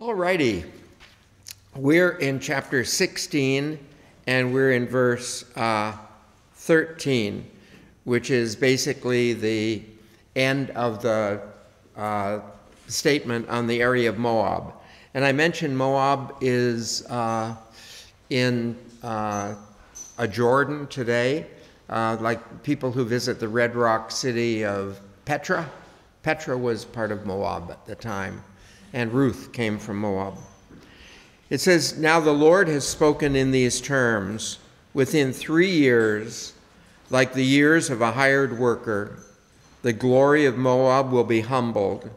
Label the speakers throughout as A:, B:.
A: All righty. We're in chapter 16, and we're in verse 13, which is basically the end of the statement on the area of Moab. And I mentioned Moab is in Jordan today, like people who visit the Red Rock city of Petra. Petra was part of Moab at the time, and Ruth came from Moab. It says, "Now the Lord has spoken in these terms. Within 3 years, like the years of a hired worker, the glory of Moab will be humbled,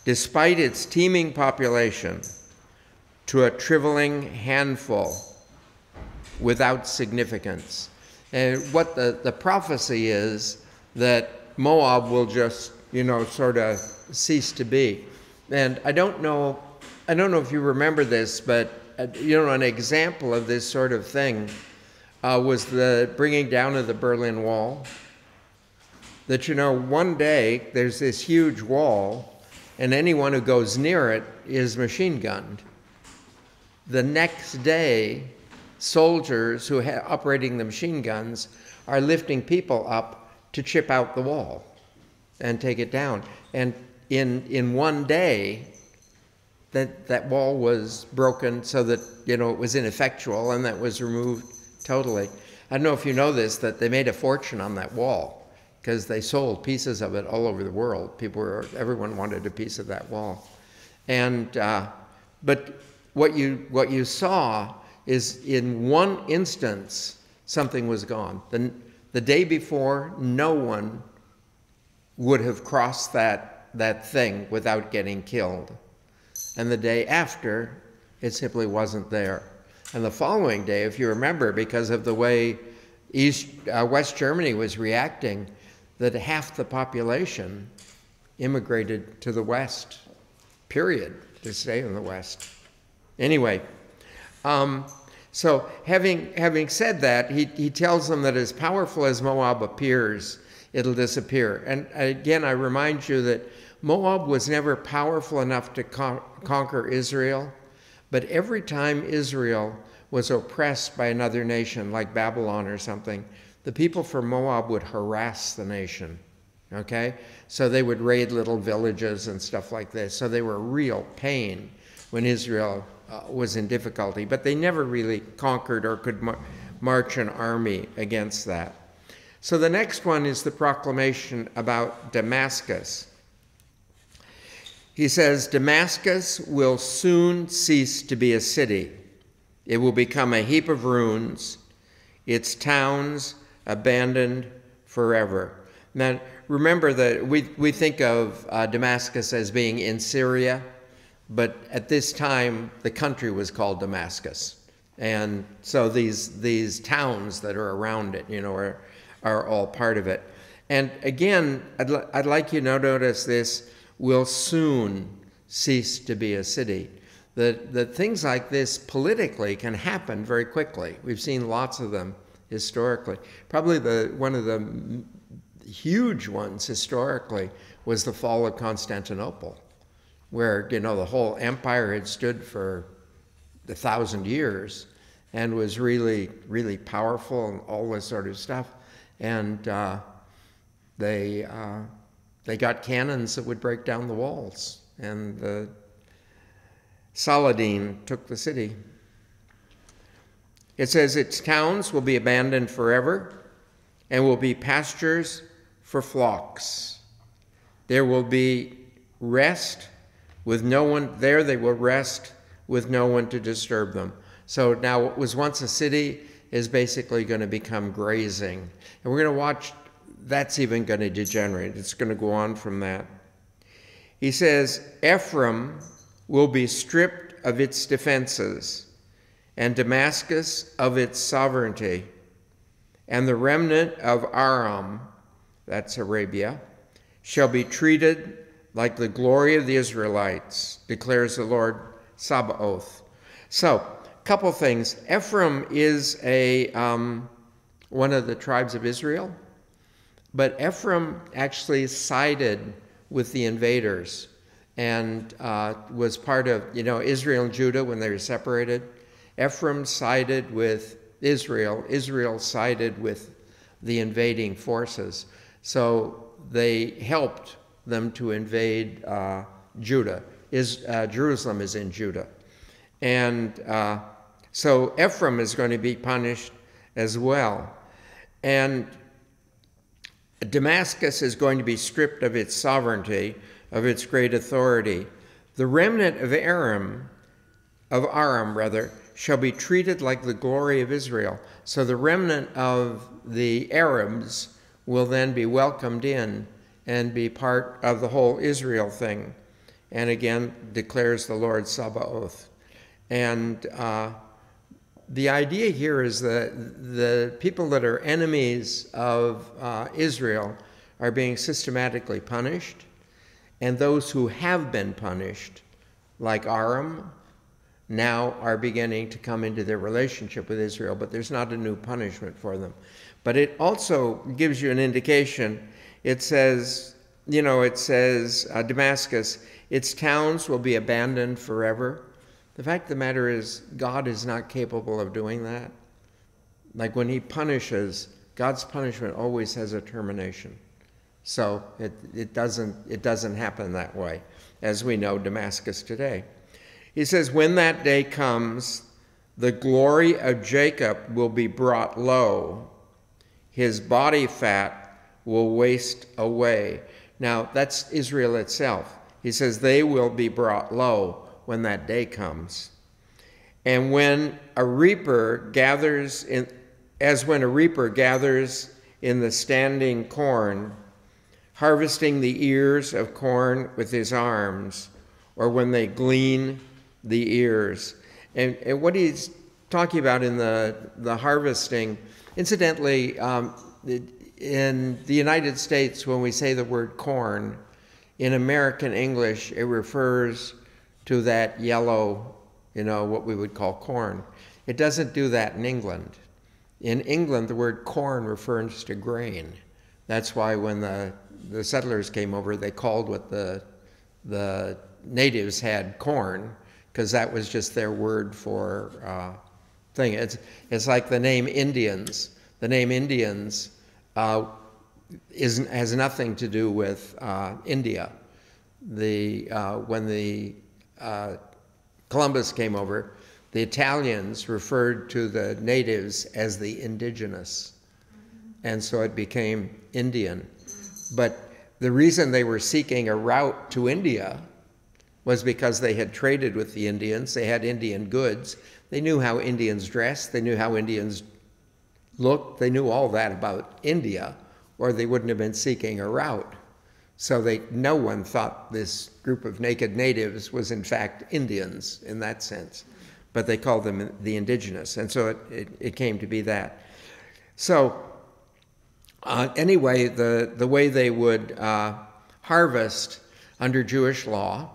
A: despite its teeming population, to a trifling handful without significance." And what the prophecy is that Moab will just, sort of cease to be. And I don't know if you remember this, but an example of this sort of thing was the bringing down of the Berlin Wall. That, one day there's this huge wall, and anyone who goes near it is machine gunned. The next day, soldiers who are operating the machine guns are lifting people up to chip out the wall and take it down. And in one day, that wall was broken so that, it was ineffectual, and that was removed totally. I don't know if you know this, that they made a fortune on that wall because they sold pieces of it all over the world. Everyone wanted a piece of that wall. And, but what you saw is in one instance, something was gone. The day before, no one would have crossed that thing without getting killed. And the day after, it simply wasn't there. And the following day, if you remember, because of the way West Germany was reacting, that half the population immigrated to the West, period, to stay in the West. Anyway, so having said that, he tells them that as powerful as Moab appears, it'll disappear. And again, I remind you that Moab was never powerful enough to conquer Israel, but every time Israel was oppressed by another nation, like Babylon or something, the people from Moab would harass the nation, okay? So they would raid little villages and stuff like this. So they were a real pain when Israel was in difficulty, but they never really conquered or could march an army against that. So the next one is the proclamation about Damascus. He says, "Damascus will soon cease to be a city. It will become a heap of ruins, its towns abandoned forever." Now, remember that we think of Damascus as being in Syria, but at this time, the country was called Damascus. And so these towns that are around it, are all part of it. And again, I'd like you to notice this, will soon cease to be a city. That things like this politically can happen very quickly. We've seen lots of them historically. Probably one of the huge ones historically was the fall of Constantinople, where, the whole empire had stood for 1,000 years and was really, really powerful and all this sort of stuff. And they got cannons that would break down the walls, and the Saladin took the city. It says its towns will be abandoned forever and will be pastures for flocks. There will be rest with no one. There they will rest with no one to disturb them. So now what was once a city is basically going to become grazing. And we're going to watch, that's even going to degenerate. It's going to go on from that. He says, Ephraim will be stripped of its defenses, and Damascus of its sovereignty, and the remnant of Aram, that's Arabia, shall be treated like the glory of the Israelites, declares the Lord Sabaoth. So, a couple things. Ephraim is one of the tribes of Israel, but Ephraim actually sided with the invaders. and was part of, Israel and Judah when they were separated. Ephraim sided with Israel. Israel sided with the invading forces. So they helped them to invade Judah. Jerusalem is in Judah. And so Ephraim is going to be punished as well. And Damascus is going to be stripped of its sovereignty, of its great authority. The remnant of Aram, shall be treated like the glory of Israel. So the remnant of the Arabs will then be welcomed in and be part of the whole Israel thing. And again, declares the Lord Sabaoth. And the idea here is that the people that are enemies of Israel are being systematically punished, and those who have been punished, like Aram, now are beginning to come into their relationship with Israel, but there's not a new punishment for them. But it also gives you an indication. It says, Damascus, its towns will be abandoned forever. The fact of the matter is, God is not capable of doing that. Like when he punishes, God's punishment always has a termination. So it doesn't happen that way, as we know Damascus today. He says, when that day comes, the glory of Jacob will be brought low. His body fat will waste away. Now, that's Israel itself. He says they will be brought low when that day comes. And when a reaper gathers in, as when a reaper gathers in the standing corn, harvesting the ears of corn with his arms, or when they glean the ears. And what he's talking about in the harvesting, incidentally, in the United States, when we say the word corn, in American English, it refers to that yellow, what we would call corn. It doesn't do that in England. In England, the word corn refers to grain. That's why when the settlers came over, they called what the natives had corn, because that was just their word for thing. It's like the name Indians. The name Indians has nothing to do with India. When Columbus came over, the Italians referred to the natives as the indigenous, and so it became Indian. But the reason they were seeking a route to India was because they had traded with the Indians. They had Indian goods. They knew how Indians dressed. They knew how Indians looked. They knew all that about India, or they wouldn't have been seeking a route. So no one thought this group of naked natives was in fact Indians in that sense, but they called them the indigenous, and so it came to be that. So anyway, the way they would harvest under Jewish law,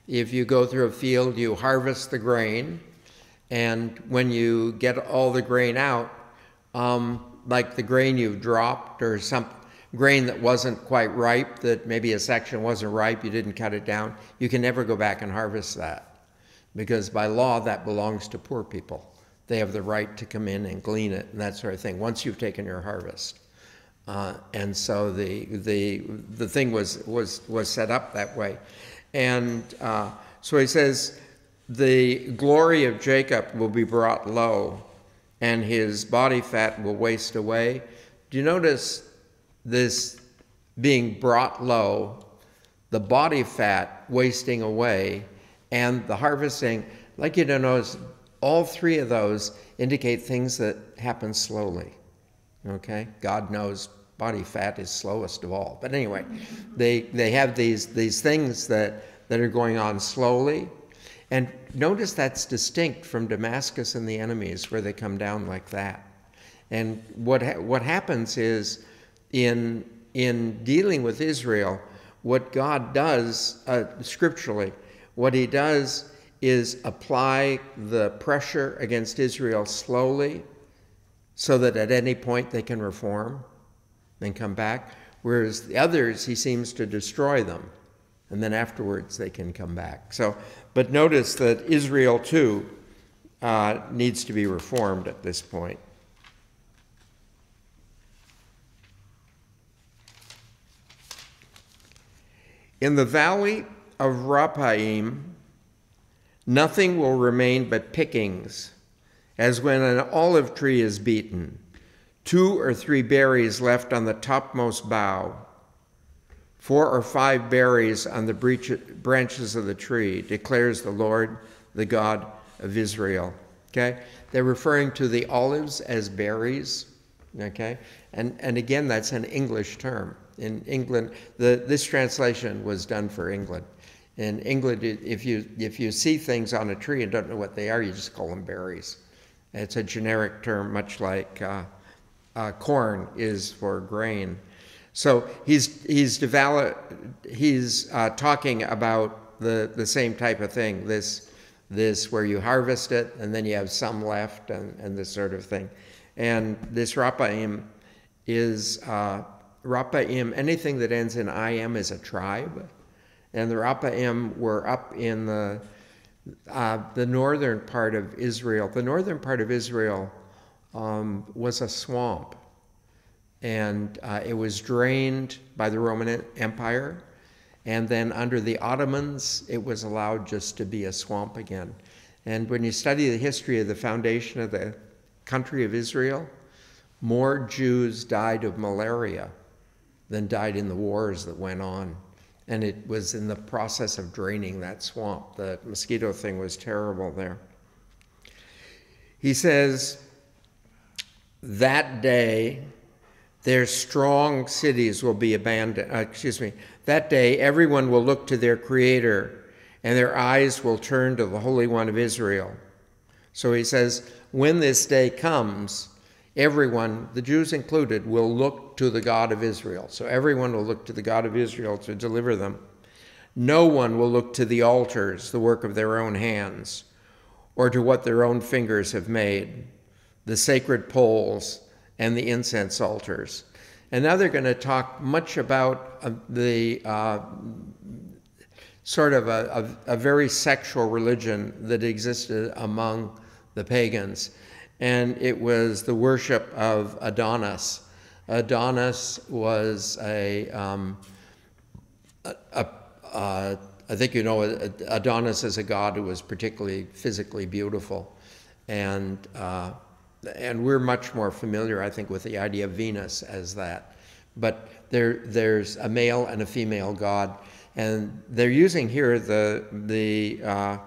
A: if you go through a field, you harvest the grain, and when you get all the grain out, like the grain you've dropped or some grain that wasn't quite ripe, that maybe a section wasn't ripe, you didn't cut it down, you can never go back and harvest that, because by law that belongs to poor people. They have the right to come in and glean it and that sort of thing once you've taken your harvest. And so the thing was set up that way. And so he says, the glory of Jacob will be brought low, and his body fat will waste away. Do you notice this being brought low, the body fat wasting away, and the harvesting? Like you to notice, all three of those indicate things that happen slowly. Okay? God knows body fat is slowest of all. But anyway, they have these things that are going on slowly. And notice that's distinct from Damascus and the enemies, where they come down like that. And what happens is, in dealing with Israel, what God does scripturally, what he does is apply the pressure against Israel slowly, so that at any point they can reform and come back. Whereas the others, he seems to destroy them and then afterwards they can come back. So, but notice that Israel too needs to be reformed at this point. In the valley of Raphaim, nothing will remain but pickings, as when an olive tree is beaten, 2 or 3 berries left on the topmost bough, 4 or 5 berries on the branches of the tree, declares the Lord, the God of Israel. Okay? They're referring to the olives as berries. Okay? And again, that's an English term. In England, this translation was done for England. In England, if you see things on a tree and don't know what they are, you just call them berries. It's a generic term, much like corn is for grain. So he's talking about the same type of thing. This where you harvest it and then you have some left and this sort of thing. And this Raphaim is Raphaim. Anything that ends in im is a tribe, and the Raphaim were up in the northern part of Israel. The northern part of Israel was a swamp, and it was drained by the Roman Empire, and then under the Ottomans, it was allowed just to be a swamp again. And when you study the history of the foundation of the country of Israel, more Jews died of malaria than died in the wars that went on. And it was in the process of draining that swamp. The mosquito thing was terrible there. He says, that day, their strong cities will be abandoned. That day, everyone will look to their Creator, and their eyes will turn to the Holy One of Israel. So he says, when this day comes, everyone, the Jews included, will look to the God of Israel. So everyone will look to the God of Israel to deliver them. No one will look to the altars, the work of their own hands, or to what their own fingers have made, the sacred poles and the incense altars. And now they're going to talk much about the sort of a very sexual religion that existed among the pagans. And it was the worship of Adonis. Adonis was I think you know, Adonis is a god who was particularly physically beautiful. And we're much more familiar, I think, with the idea of Venus as that. But there's a male and a female god. And they're using here the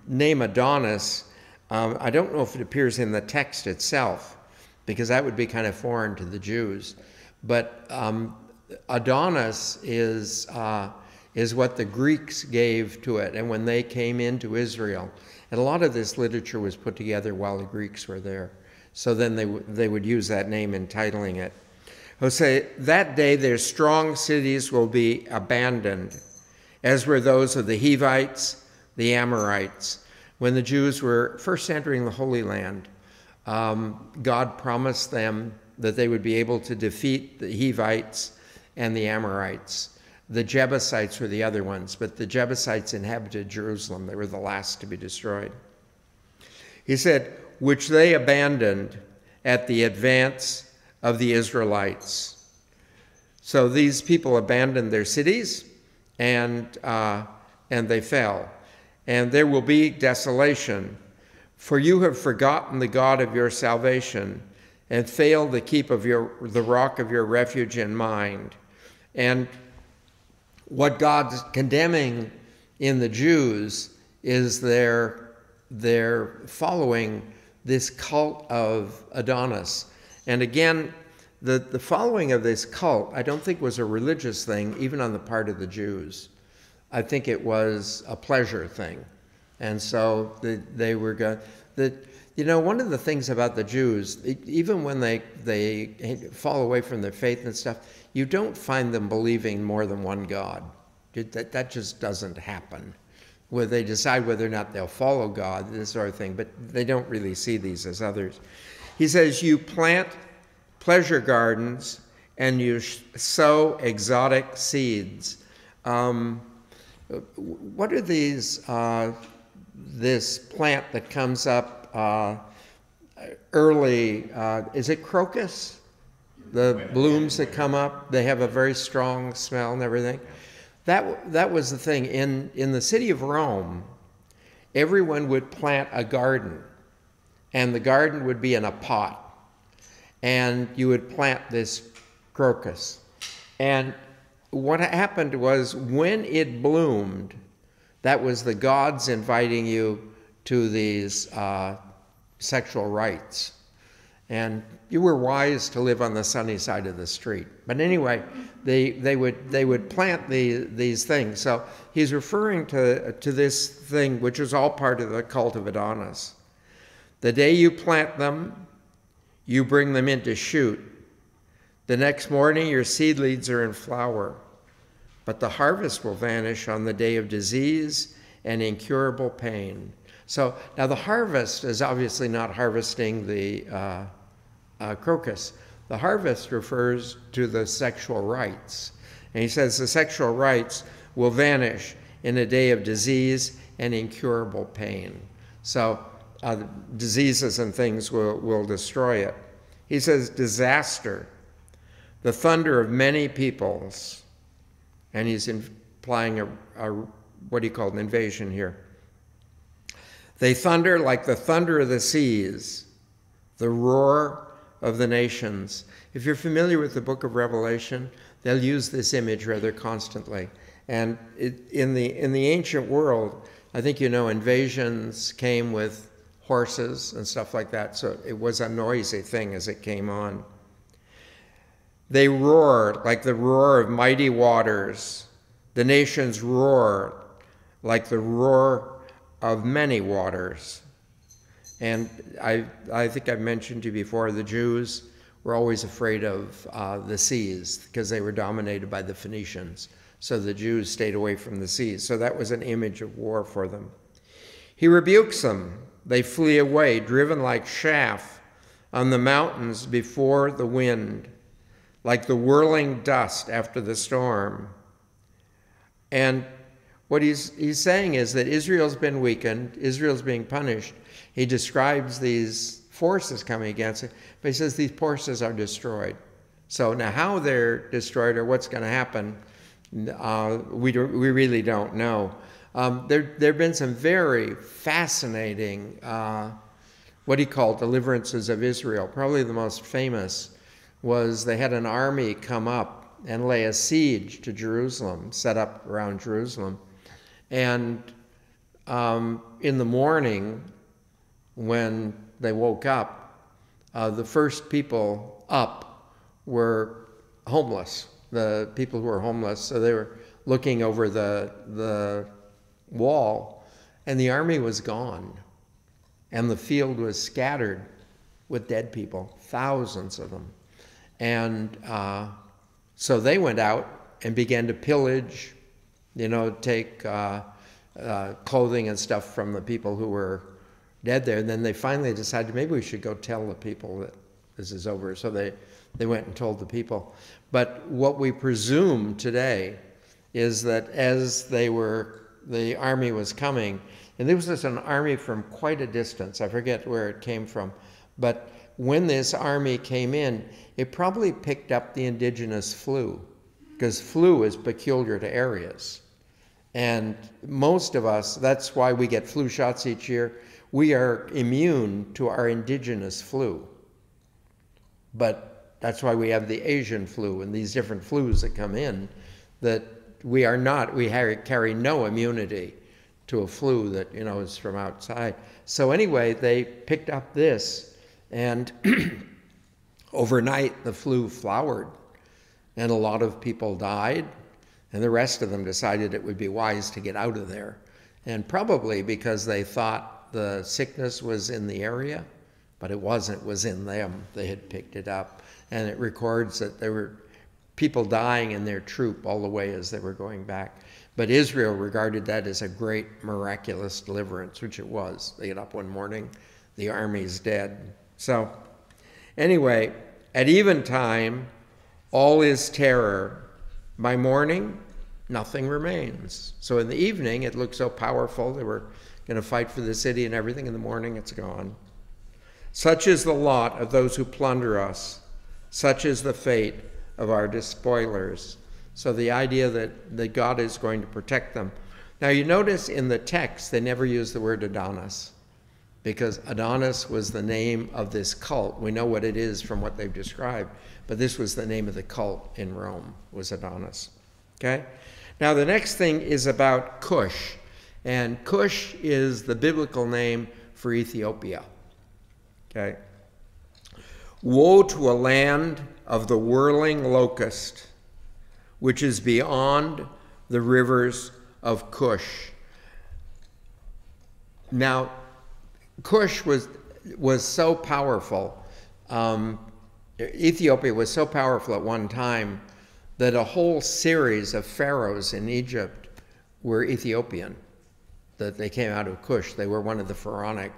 A: name Adonis. I don't know if it appears in the text itself, because that would be kind of foreign to the Jews. But Adonis is what the Greeks gave to it, and when they came into Israel. And a lot of this literature was put together while the Greeks were there. So then they would use that name in titling it. He'll say, that day their strong cities will be abandoned, as were those of the Hivites, the Amorites. When the Jews were first entering the Holy Land, God promised them that they would be able to defeat the Hivites and the Amorites. The Jebusites were the other ones, but the Jebusites inhabited Jerusalem. They were the last to be destroyed. He said, which they abandoned at the advance of the Israelites. So these people abandoned their cities, and they fell. And there will be desolation, for you have forgotten the God of your salvation and failed to keep the rock of your refuge in mind. And what God's condemning in the Jews is their following this cult of Adonis. And again, the following of this cult, I don't think was a religious thing, even on the part of the Jews. I think it was a pleasure thing. And so they were going, one of the things about the Jews, even when they fall away from their faith and stuff, you don't find them believing more than one God. That just doesn't happen. Where they decide whether or not they'll follow God, this sort of thing, but they don't really see these as others. He says, you plant pleasure gardens and you sow exotic seeds. What are these, this plant that comes up early, is it crocus? The blooms that come up, they have a very strong smell and everything. That was the thing. In the city of Rome, everyone would plant a garden, and the garden would be in a pot. And you would plant this crocus. And what happened was, when it bloomed, that was the gods inviting you to these sexual rites. And you were wise to live on the sunny side of the street. But anyway, they would plant these things. So he's referring to this thing, which is all part of the cult of Adonis. The day you plant them, you bring them into shoot. The next morning, your seedlings are in flower. But the harvest will vanish on the day of disease and incurable pain. So now the harvest is obviously not harvesting the crocus. The harvest refers to the sexual rites. And he says the sexual rites will vanish in a day of disease and incurable pain. So diseases and things will destroy it. He says disaster, the thunder of many peoples. And he's implying what he called an invasion here. They thunder like the thunder of the seas, the roar of the nations. If you're familiar with the book of Revelation, they'll use this image rather constantly. And in the ancient world, I think you know invasions came with horses and stuff like that, so it was a noisy thing as it came on. They roar like the roar of mighty waters. The nations roar like the roar of many waters. And I think I've mentioned to you before, the Jews were always afraid of the seas because they were dominated by the Phoenicians. So the Jews stayed away from the seas. So that was an image of war for them. He rebukes them. They flee away, driven like chaff on the mountains before the wind, like the whirling dust after the storm. And what he's saying is that Israel's been weakened, Israel's being punished. He describes these forces coming against it, but he says these forces are destroyed. So now how they're destroyed or what's going to happen, we really don't know. There have been some very fascinating, what he called Deliverances of Israel. Probably the most famous was they had an army come up and lay a siege to Jerusalem, set up around Jerusalem. And in the morning, when they woke up, the first people up were homeless, the people who were homeless. So they were looking over the wall, and the army was gone. And the field was scattered with dead people, thousands of them. And so they went out and began to pillage, take clothing and stuff from the people who were dead there. And then they finally decided maybe we should go tell the people that this is over. So they went and told the people. But what we presume today is that as the army was coming, and there was just an army from quite a distance, I forget where it came from, but when this army came in, it probably picked up the indigenous flu, because flu is peculiar to areas. And most of us, that's why we get flu shots each year, we are immune to our indigenous flu. But that's why we have the Asian flu and these different flus that come in, that we carry no immunity to a flu that, is from outside. So anyway, they picked up this, and overnight the flu flowered, and a lot of people died, and the rest of them decided it would be wise to get out of there. And probably because they thought the sickness was in the area, but it wasn't, it was in them. They had picked it up. And it records that there were people dying in their troop all the way as they were going back. But Israel regarded that as a great miraculous deliverance, which it was. They get up one morning, the army's dead. So anyway, at eventime, all is terror. By morning, nothing remains. So in the evening, it looked so powerful. They were going to fight for the city and everything. In the morning, it's gone. Such is the lot of those who plunder us. Such is the fate of our despoilers. So the idea that God is going to protect them. Now you notice in the text, they never use the word Adonis, because Adonis was the name of this cult. We know what it is from what they've described, but this was the name of the cult in Rome, was Adonis. Okay? Now the next thing is about Cush. And Cush is the biblical name for Ethiopia. Okay? Woe to a land of the whirling locust, which is beyond the rivers of Cush. Now, Cush was so powerful. Ethiopia was so powerful at one time that a whole series of pharaohs in Egypt were Ethiopian, that they came out of Cush. They were one of the pharaonic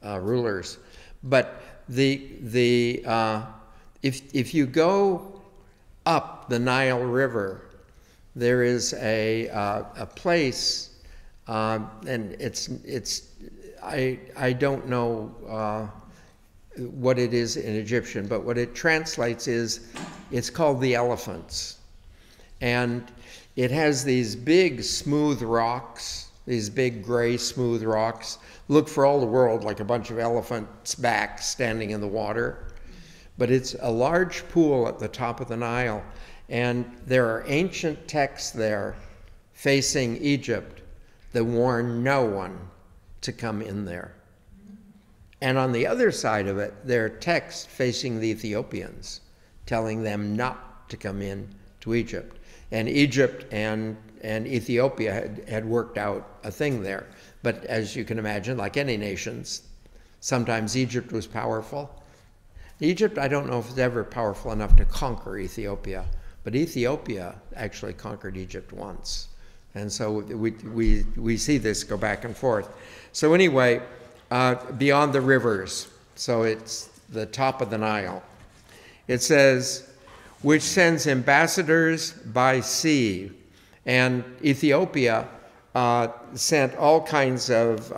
A: rulers. But if you go up the Nile River, there is a place, and I don't know what it is in Egyptian, but what it translates is, it's called the Elephants. And it has these big smooth rocks, these big gray smooth rocks, look for all the world like a bunch of elephants' backs standing in the water. But it's a large pool at the top of the Nile, and there are ancient texts there facing Egypt that warn no one to come in there. And on the other side of it, there are texts facing the Ethiopians, telling them not to come in to Egypt. And Egypt and Ethiopia had worked out a thing there. But as you can imagine, like any nations, sometimes Egypt was powerful. Egypt, I don't know if it's ever powerful enough to conquer Ethiopia, but Ethiopia actually conquered Egypt once. And so we see this go back and forth. So anyway, beyond the rivers, so it's the top of the Nile. It says, which sends ambassadors by sea. And Ethiopia sent all kinds of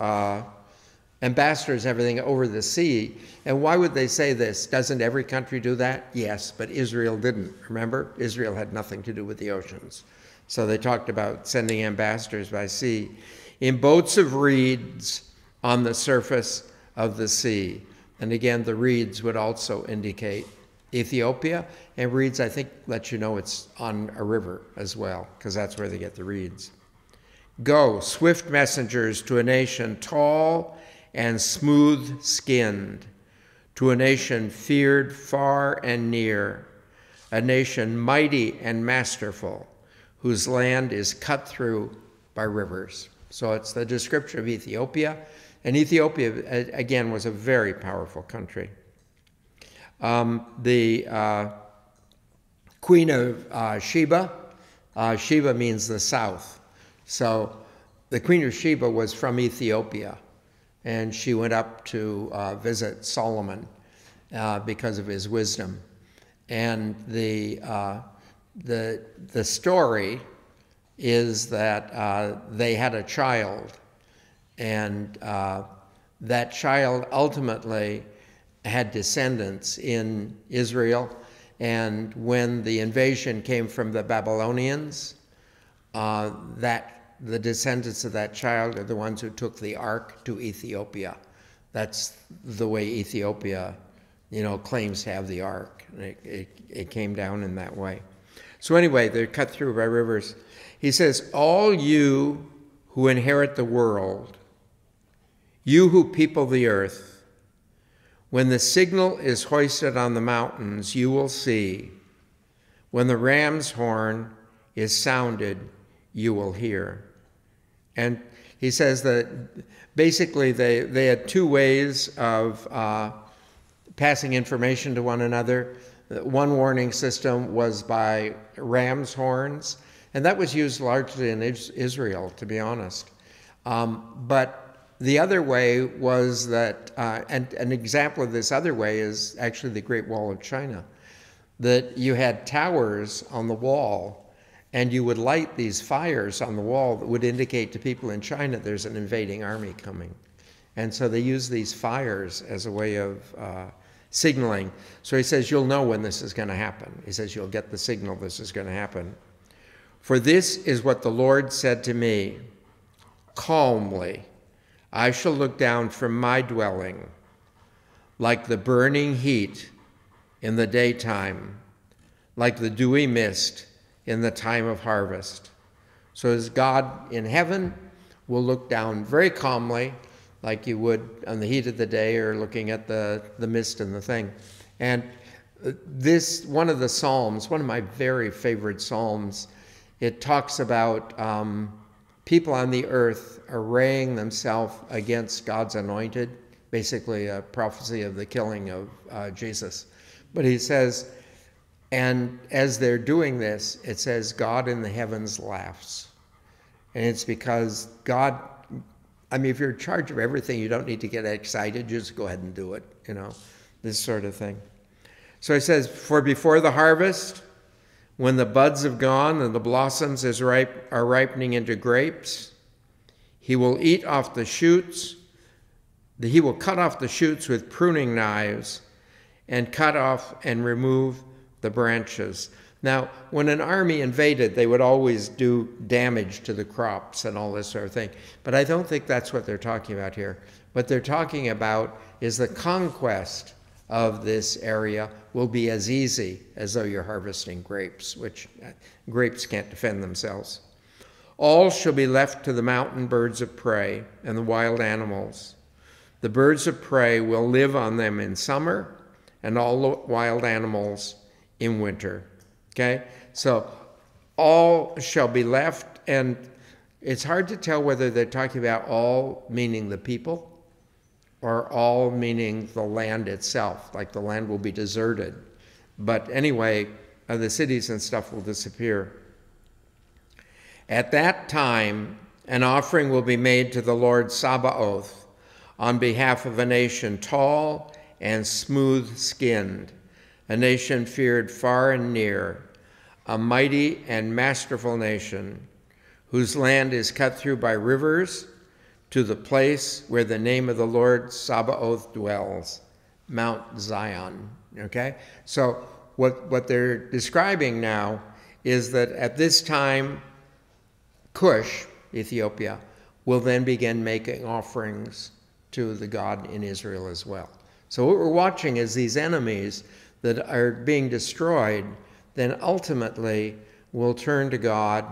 A: ambassadors, everything over the sea. And why would they say this? Doesn't every country do that? Yes, but Israel didn't. Remember? Israel had nothing to do with the oceans. So they talked about sending ambassadors by sea in boats of reeds on the surface of the sea. And again, the reeds would also indicate Ethiopia, and reeds, I think, let you know it's on a river as well, because that's where they get the reeds. Go, swift messengers, to a nation tall and smooth-skinned, to a nation feared far and near, a nation mighty and masterful, whose land is cut through by rivers. So it's the description of Ethiopia, and Ethiopia, again, was a very powerful country. The Queen of Sheba, Sheba means the south. So the Queen of Sheba was from Ethiopia, and she went up to visit Solomon because of his wisdom. And the story is that they had a child, and that child ultimately had descendants in Israel. And when the invasion came from the Babylonians, the descendants of that child are the ones who took the ark to Ethiopia. That's the way Ethiopia, claims to have the ark. It came down in that way. So anyway, they're cut through by rivers. He says, all you who inherit the world, you who people the earth, when the signal is hoisted on the mountains, you will see. When the ram's horn is sounded, you will hear. And he says that basically they had two ways of passing information to one another. One warning system was by ram's horns, and that was used largely in Israel, to be honest. But the other way was that, and an example of this other way is actually the Great Wall of China, that you had towers on the wall, And you would light these fires on the wall that would indicate to people in China there's an invading army coming. And so they use these fires as a way of signaling. So he says, you'll know when this is going to happen. He says, you'll get the signal this is going to happen. For this is what the Lord said to me, calmly, I shall look down from my dwelling like the burning heat in the daytime, like the dewy mist in the time of harvest. So as God in heaven will look down very calmly, like you would on the heat of the day or looking at the mist and the thing. And this, one of the Psalms, one of my very favorite Psalms, it talks about people on the earth arraying themselves against God's anointed, basically a prophecy of the killing of Jesus. But he says, and as they're doing this, it says, God in the heavens laughs. And it's because God, I mean, if you're in charge of everything, you don't need to get excited. You just go ahead and do it, you know, this sort of thing. So he says, for before the harvest, when the buds have gone and the blossoms are ripening into grapes, he will eat off the shoots. He will cut off the shoots with pruning knives and cut off and remove the branches. Now, when an army invaded, they would always do damage to the crops and all this sort of thing. But I don't think that's what they're talking about here. What they're talking about is the conquest of this area will be as easy as though you're harvesting grapes, which grapes can't defend themselves. All shall be left to the mountain birds of prey and the wild animals. The birds of prey will live on them in summer, and all the wild animals in winter. Okay? So all shall be left, and it's hard to tell whether they're talking about all meaning the people or all meaning the land itself, like the land will be deserted. But anyway, the cities and stuff will disappear. At that time, an offering will be made to the Lord Sabaoth on behalf of a nation tall and smooth-skinned, a nation feared far and near, a mighty and masterful nation, whose land is cut through by rivers, to the place where the name of the Lord Sabaoth dwells, Mount Zion. Okay? So what they're describing now is that at this time, Cush, Ethiopia, will then begin making offerings to the God in Israel as well. So what we're watching is these enemies that are being destroyed then ultimately will turn to God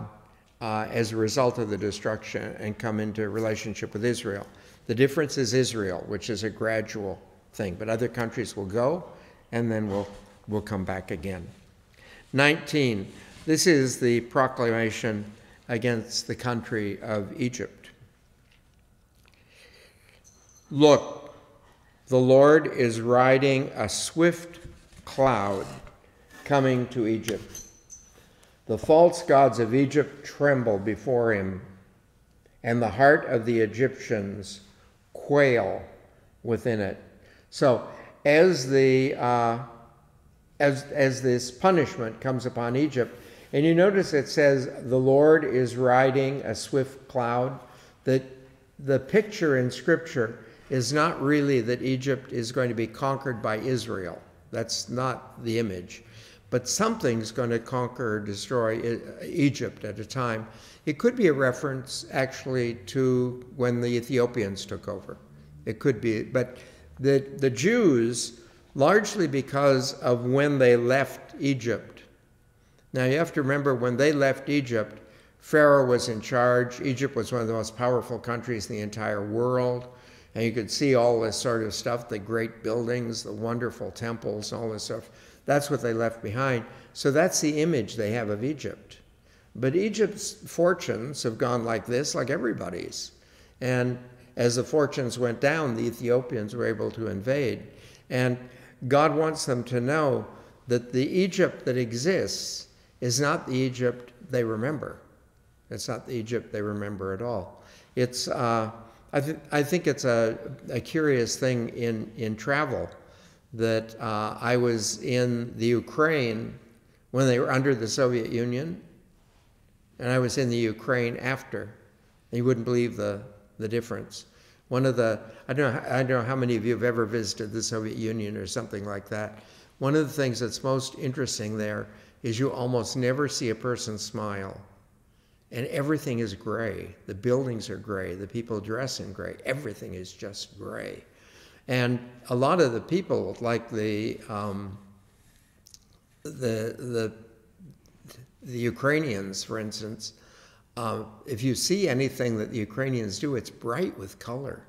A: as a result of the destruction and come into relationship with Israel. The difference is Israel, which is a gradual thing, but other countries will go and then we'll come back again. 19, this is the proclamation against the country of Egypt. Look, the Lord is riding a swift cloud coming to Egypt. The false gods of Egypt tremble before him, and the heart of the Egyptians quail within it. So as this punishment comes upon Egypt, and you notice it says the Lord is riding a swift cloud, that the picture in Scripture is not really that Egypt is going to be conquered by Israel. That's not the image. But something's going to conquer or destroy Egypt at a time. It could be a reference, actually, to when the Ethiopians took over. It could be. But the Jews, largely because of when they left Egypt. Now, you have to remember, when they left Egypt, Pharaoh was in charge. Egypt was one of the most powerful countries in the entire world. And you could see all this sort of stuff, the great buildings, the wonderful temples, all this stuff. That's what they left behind. So that's the image they have of Egypt. But Egypt's fortunes have gone like this, like everybody's. And as the fortunes went down, the Ethiopians were able to invade. And God wants them to know that the Egypt that exists is not the Egypt they remember. It's not the Egypt they remember at all. It's, I think it's a curious thing in travel, that I was in the Ukraine when they were under the Soviet Union, and I was in the Ukraine after. And you wouldn't believe the difference. One of the, I don't know how many of you have ever visited the Soviet Union or something like that. One of the things that's most interesting there is you almost never see a person smile. And everything is gray. The buildings are gray. The people dress in gray. Everything is just gray. And a lot of the people, like the Ukrainians, for instance, if you see anything that the Ukrainians do, it's bright with color.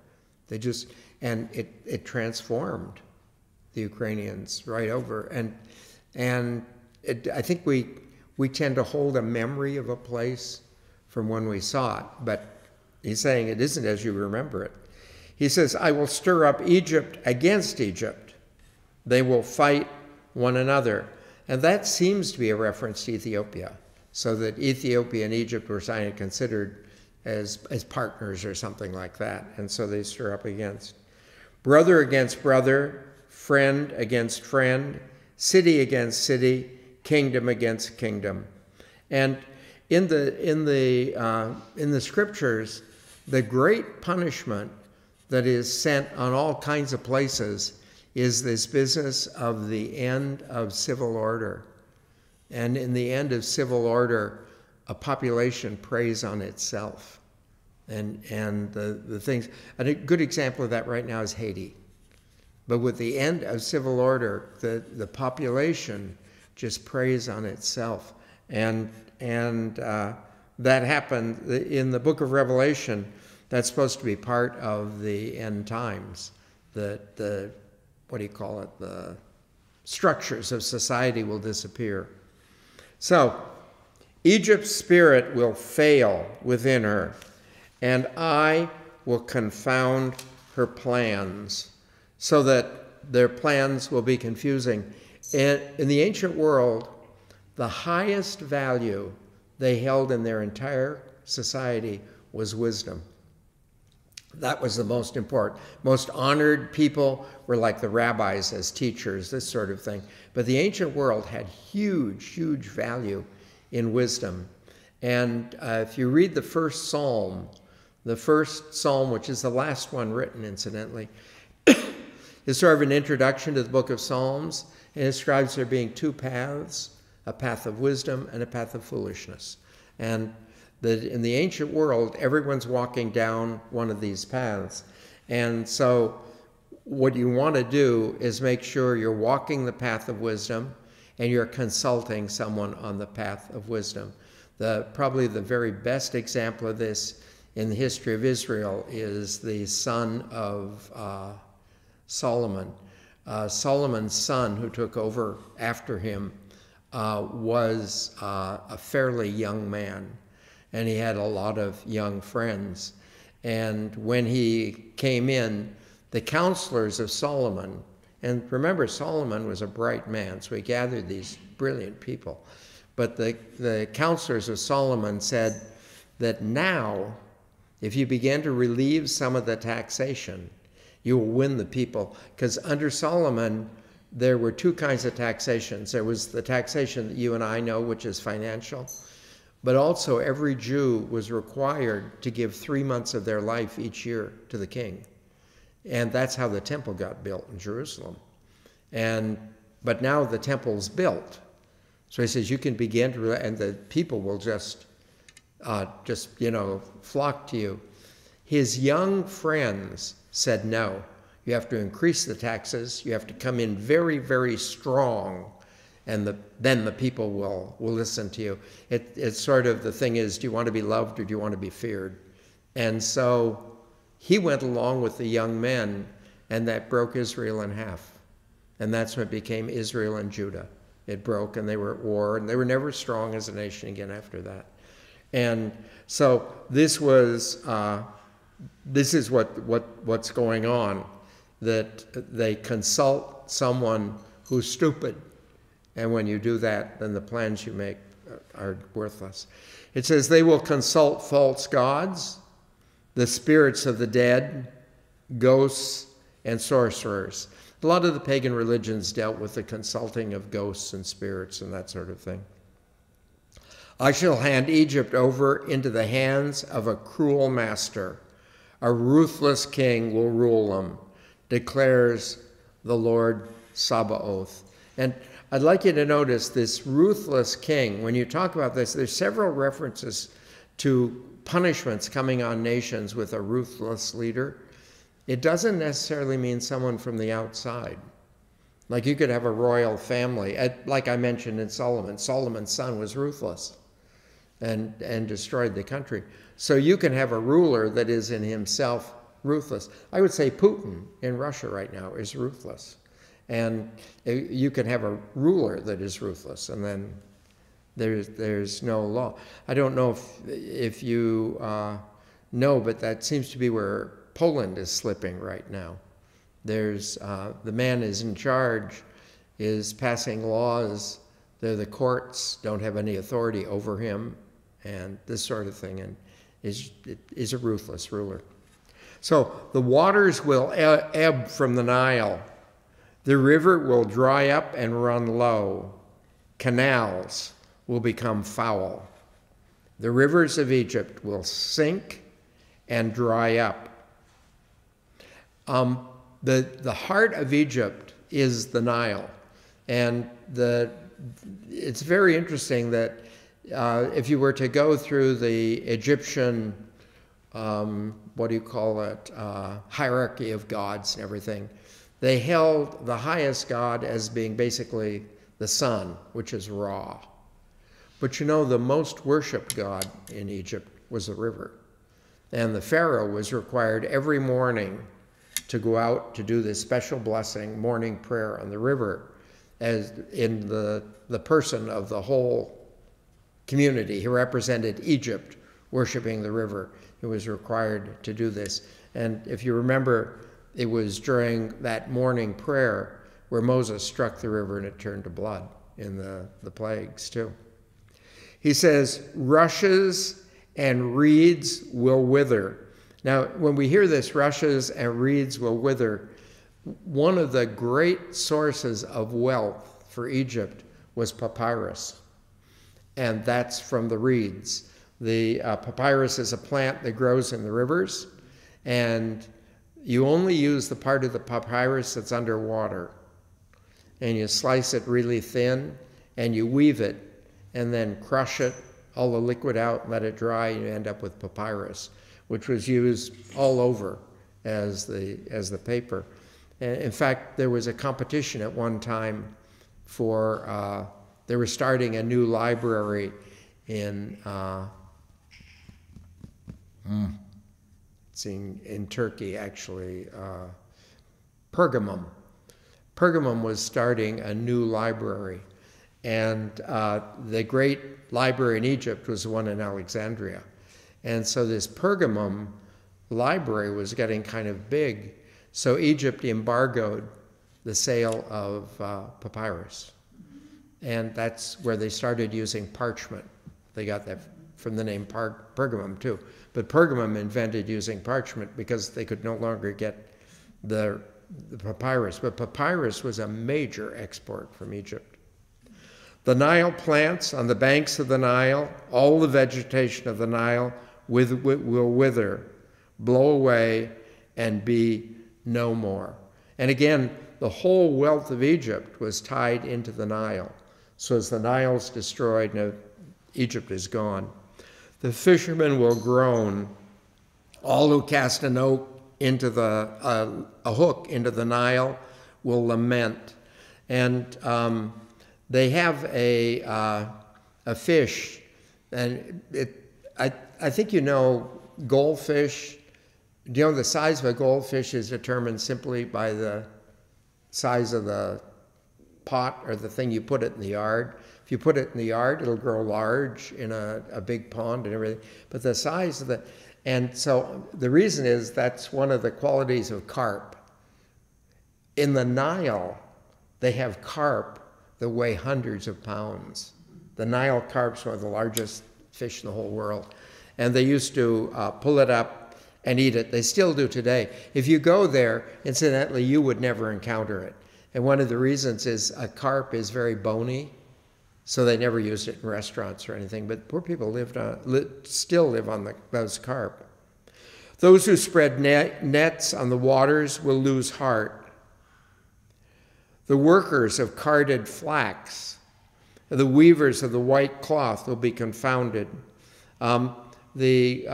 A: They just, and it transformed the Ukrainians right over. And I think we tend to hold a memory of a place from when we saw it, but he's saying it isn't as you remember it. He says, I will stir up Egypt against Egypt. They will fight one another. And that seems to be a reference to Ethiopia, so that Ethiopia and Egypt were considered as partners or something like that. And so they stir up against. Brother against brother, friend against friend, city against city, kingdom against kingdom. And in the scriptures, the great punishment that is sent on all kinds of places is this business of the end of civil order. And in the end of civil order, a population preys on itself. And the things, and a good example of that right now is Haiti. But with the end of civil order, the population just preys on itself. And that happened in the book of Revelation. That's supposed to be part of the end times. The what do you call it? The structures of society will disappear. So, Egypt's spirit will fail within her, and I will confound her plans, so that their plans will be confusing. And in the ancient world, the highest value they held in their entire society was wisdom. That was the most important. Most honored people were like the rabbis as teachers, this sort of thing. But the ancient world had huge, huge value in wisdom. And if you read the first psalm, which is the last one written, incidentally, is sort of an introduction to the book of Psalms. It describes there being two paths, a path of wisdom and a path of foolishness. And that in the ancient world, everyone's walking down one of these paths. And so what you want to do is make sure you're walking the path of wisdom and you're consulting someone on the path of wisdom. Probably the very best example of this in the history of Israel is the son of Solomon. Solomon's son, who took over after him, was a fairly young man. And he had a lot of young friends. And when he came in, the counselors of Solomon, and remember, Solomon was a bright man, so he gathered these brilliant people. But the counselors of Solomon said that now, if you begin to relieve some of the taxation, you will win the people. Because under Solomon, there were two kinds of taxations. There was the taxation that you and I know, which is financial. But also every Jew was required to give 3 months of their life each year to the king. And that's how the temple got built in Jerusalem. But now the temple's built. So he says you can begin to, and the people will just flock to you. His young friends said, no, you have to increase the taxes. You have to come in very, very strong. And then the people will listen to you. It's sort of, the thing is, do you want to be loved or do you want to be feared? And so he went along with the young men, and that broke Israel in half. And that's when it became Israel and Judah. It broke, and they were at war, and they were never strong as a nation again after that. And so this is what's going on, that they consult someone who's stupid. And when you do that, then the plans you make are worthless. It says they will consult false gods, the spirits of the dead, ghosts, and sorcerers. A lot of the pagan religions dealt with the consulting of ghosts and spirits and that sort of thing. I shall hand Egypt over into the hands of a cruel master. A ruthless king will rule them, declares the Lord Sabaoth. And I'd like you to notice this ruthless king. When you talk about this, there's several references to punishments coming on nations with a ruthless leader. It doesn't necessarily mean someone from the outside. Like you could have a royal family, like I mentioned in Solomon. Solomon's son was ruthless and destroyed the country. So you can have a ruler that is in himself ruthless. I would say Putin in Russia right now is ruthless. And you can have a ruler that is ruthless, and then there's no law. I don't know if you know, but that seems to be where Poland is slipping right now. There's the man is in charge, is passing laws. The courts don't have any authority over him, and this sort of thing, and is a ruthless ruler. So the waters will ebb from the Nile. The river will dry up and run low. Canals will become foul. The rivers of Egypt will sink and dry up. The heart of Egypt is the Nile. And it's very interesting that if you were to go through the Egyptian, what do you call it, hierarchy of gods and everything, they held the highest god as being basically the sun, which is Ra. But you know, the most worshipped god in Egypt was the river. And the Pharaoh was required every morning to go out to do this special blessing, morning prayer on the river, as in the person of the whole community. He represented Egypt, worshiping the river. He was required to do this. And if you remember, it was during that morning prayer where Moses struck the river and it turned to blood in the plagues too. He says, rushes and reeds will wither. Now, when we hear this, rushes and reeds will wither, one of the great sources of wealth for Egypt was papyrus. And that's from the reeds. The papyrus is a plant that grows in the rivers, and you only use the part of the papyrus that's underwater. And you slice it really thin, and you weave it, and then crush it, all the liquid out, let it dry, and you end up with papyrus, which was used all over as the paper. And in fact, there was a competition at one time for, they were starting a new library in it's in Turkey, actually, Pergamum. Pergamum was starting a new library, and the great library in Egypt was the one in Alexandria. And so this Pergamum library was getting kind of big, so Egypt embargoed the sale of papyrus. And that's where they started using parchment. They got that from the name Pergamum too. But Pergamum invented using parchment because they could no longer get the papyrus. But papyrus was a major export from Egypt. The Nile plants on the banks of the Nile, all the vegetation of the Nile will wither, blow away, and be no more. And again, the whole wealth of Egypt was tied into the Nile. So as the Nile's destroyed, now Egypt is gone. The fishermen will groan. All who cast an hook into a hook into the Nile will lament. And they have a fish, and I think you know goldfish. Do you know the size of a goldfish is determined simply by the size of the pot or the thing you put it in the yard? If you put it in the yard, it'll grow large in a big pond and everything. But the size of and so the reason is that's one of the qualities of carp. In the Nile, they have carp that weigh hundreds of pounds. The Nile carp's one of the largest fish in the whole world. And they used to pull it up and eat it. They still do today. If you go there, incidentally, you would never encounter it. And one of the reasons is a carp is very bony. So they never used it in restaurants or anything, but poor people still live on those carp. Those who spread nets on the waters will lose heart. The workers of carded flax, the weavers of the white cloth will be confounded. The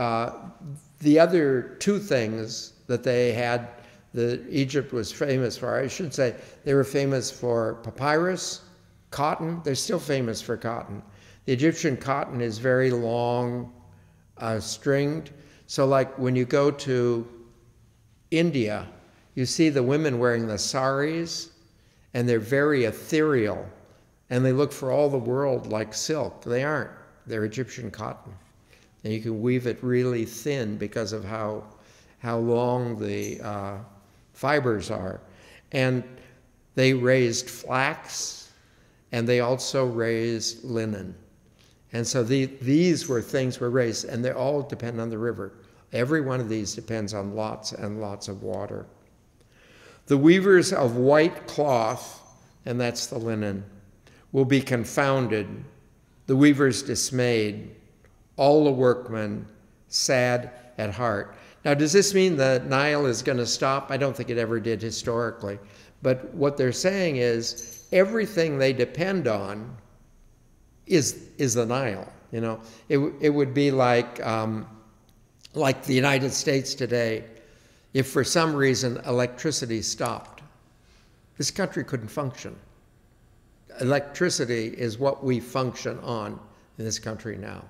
A: other two things that they had that Egypt was famous for, I should say, they were famous for papyrus, cotton. They're still famous for cotton. The Egyptian cotton is very long, stringed. So like when you go to India, you see the women wearing the saris, and they're very ethereal, and they look for all the world like silk. They aren't. They're Egyptian cotton. And you can weave it really thin because of how long the fibers are. And they raised flax, and they also raised linen. And so these were things were raised, and they all depend on the river. Every one of these depends on lots and lots of water. The weavers of white cloth, and that's the linen, will be confounded, the weavers dismayed, all the workmen sad at heart. Now, does this mean the Nile is going to stop? I don't think it ever did historically. But what they're saying is everything they depend on is the Nile. You know, it would be like the United States today. If for some reason electricity stopped, this country couldn't function. Electricity is what we function on in this country now.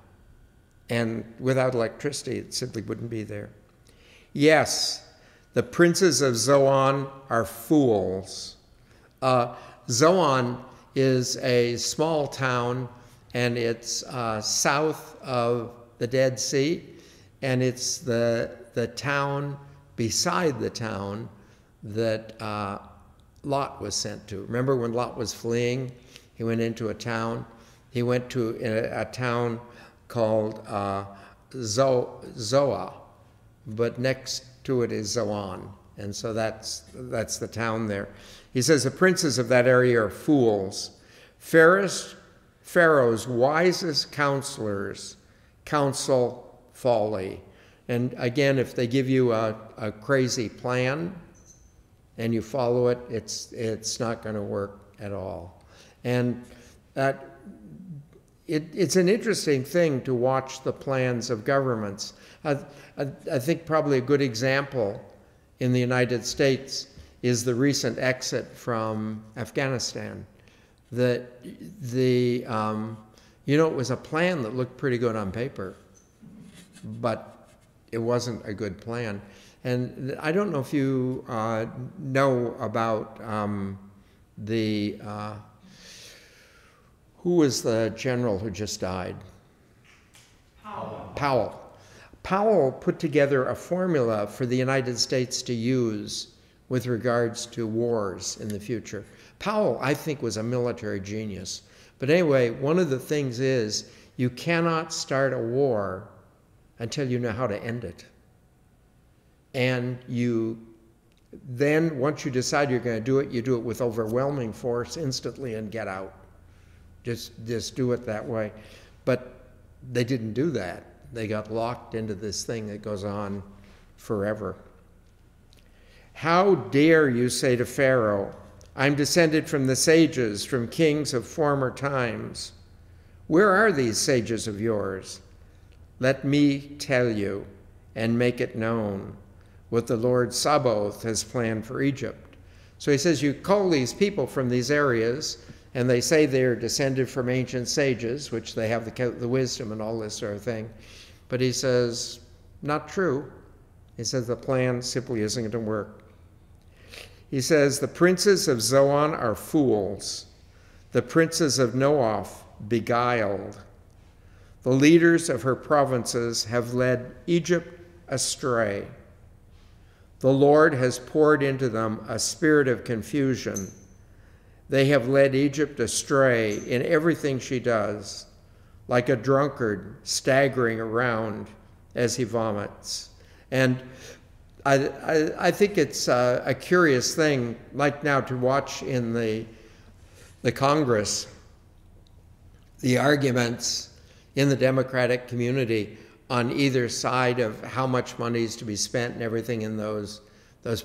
A: And without electricity, it simply wouldn't be there. Yes, the princes of Zoan are fools. Zoan is a small town, and it's south of the Dead Sea, and it's the town beside the town that Lot was sent to. Remember when Lot was fleeing? He went into a town. He went to a town called Zoa, but next to it is Zoan, and so that's the town there. He says the princes of that area are fools. Pharaoh's wisest counselors counsel folly. And again, if they give you a crazy plan and you follow it, it's not going to work at all. And it's an interesting thing to watch the plans of governments. I think probably a good example in the United States is the recent exit from Afghanistan. It was a plan that looked pretty good on paper, but it wasn't a good plan. And I don't know if you know about who was the general who just died? Powell. Powell put together a formula for the United States to use with regards to wars in the future. Powell, I think, was a military genius. But anyway, one of the things is you cannot start a war until you know how to end it. And then once you decide you're going to do it, you do it with overwhelming force instantly and get out. Just do it that way. But they didn't do that. They got locked into this thing that goes on forever. How dare you say to Pharaoh, I'm descended from the sages, from kings of former times. Where are these sages of yours? Let me tell you and make it known what the Lord Sabaoth has planned for Egypt. So he says, you call these people from these areas, and they say they're descended from ancient sages, which they have the wisdom and all this sort of thing. But he says, not true. He says the plan simply isn't going to work. He says, the princes of Zoan are fools, the princes of Noaph beguiled. The leaders of her provinces have led Egypt astray. The Lord has poured into them a spirit of confusion. They have led Egypt astray in everything she does, like a drunkard staggering around as he vomits. And I think it's a curious thing, like now to watch in the Congress, the arguments in the Democratic community on either side of how much money is to be spent and everything in those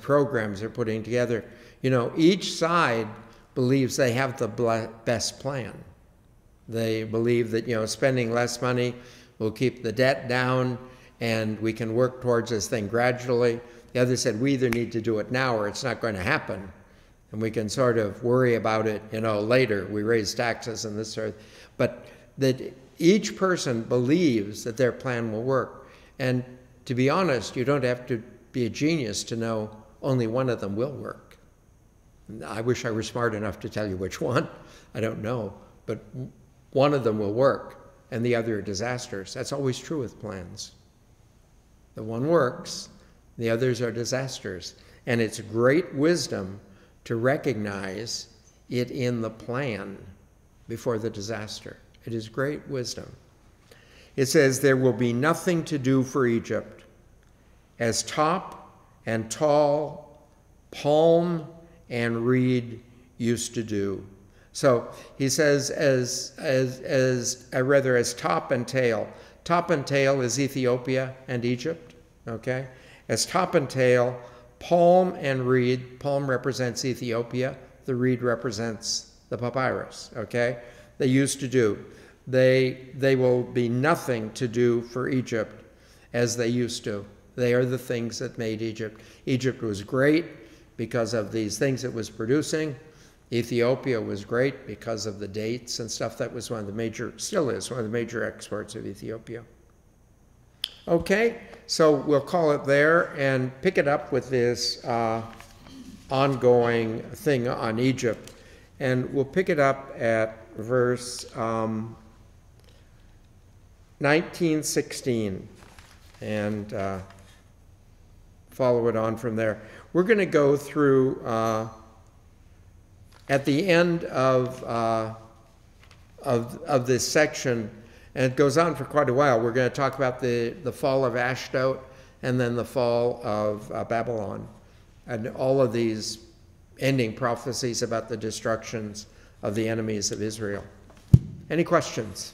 A: programs they're putting together. You know, each side believes they have the best plan. They believe that, you know, spending less money will keep the debt down and we can work towards this thing gradually. The other said, we either need to do it now or it's not going to happen. And we can sort of worry about it, you know, later. We raise taxes and this sort of, but that each person believes that their plan will work. And to be honest, you don't have to be a genius to know only one of them will work. I wish I were smart enough to tell you which one. I don't know. But one of them will work and the other are disasters. That's always true with plans. The one works, the others are disasters. And it's great wisdom to recognize it in the plan before the disaster. It is great wisdom. It says, there will be nothing to do for Egypt, as top and tall, palm and reed used to do. So he says, as top and tail. Top and tail is Ethiopia and Egypt, okay? As top and tail, palm and reed. Palm represents Ethiopia. The reed represents the papyrus, okay? They used to do. They will be nothing to do for Egypt as they used to. They are the things that made Egypt. Egypt was great because of these things it was producing. Ethiopia was great because of the dates and stuff. That was one of the major, still is one of the major exports of Ethiopia. Okay, so we'll call it there and pick it up with this ongoing thing on Egypt. And we'll pick it up at verse 19:16 and follow it on from there. We're going to go through, at the end of this section, and it goes on for quite a while, we're going to talk about the fall of Ashdod and then the fall of Babylon, and all of these ending prophecies about the destructions of the enemies of Israel. Any questions?